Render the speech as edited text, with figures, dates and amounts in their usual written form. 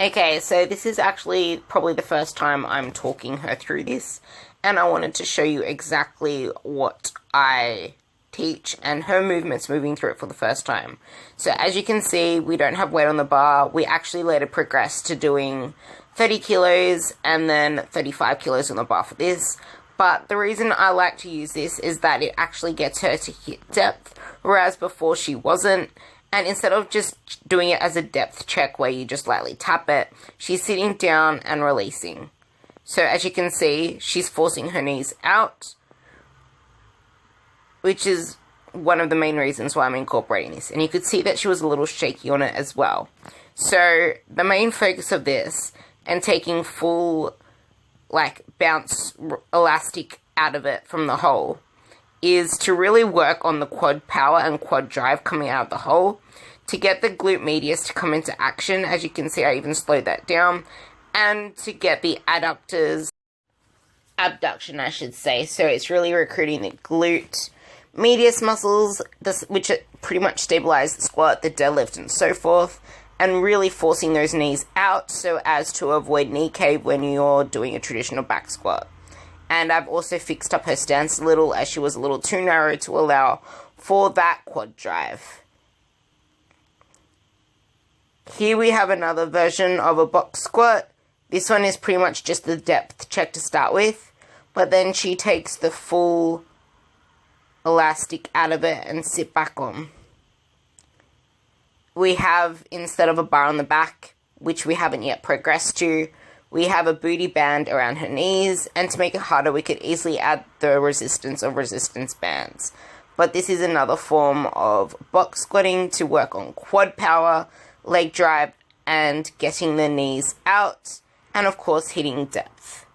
Okay, so this is actually probably the first time I'm talking her through this, and I wanted to show you exactly what I teach and her movements moving through it for the first time. So as you can see, we don't have weight on the bar. We actually later progress to doing 30 kilos and then 35 kilos on the bar for this. But the reason I like to use this is that it actually gets her to hit depth, whereas before she wasn't. And instead of just doing it as a depth check where you just lightly tap it, she's sitting down and releasing. So as you can see, she's forcing her knees out, which is one of the main reasons why I'm incorporating this. And you could see that she was a little shaky on it as well. So the main focus of this, and taking full bounce elastic out of it from the hole, is to really work on the quad power and quad drive coming out of the hole to get the glute medius to come into action. As you can see, I even slowed that down, and to get the abduction, I should say. So it's really recruiting the glute medius muscles, which pretty much stabilize the squat, the deadlift, and so forth, and really forcing those knees out so as to avoid knee cave when you're doing a traditional back squat. And I've also fixed up her stance a little, as she was a little too narrow to allow for that quad drive. Here we have another version of a box squat. This one is pretty much just the depth check to start with, but then she takes the full elastic out of it and sit back on. We have, instead of a bar on the back, which we haven't yet progressed to, we have a booty band around her knees, and to make it harder, we could easily add the resistance of resistance bands. But this is another form of box squatting to work on quad power, leg drive, and getting the knees out, and of course hitting depth.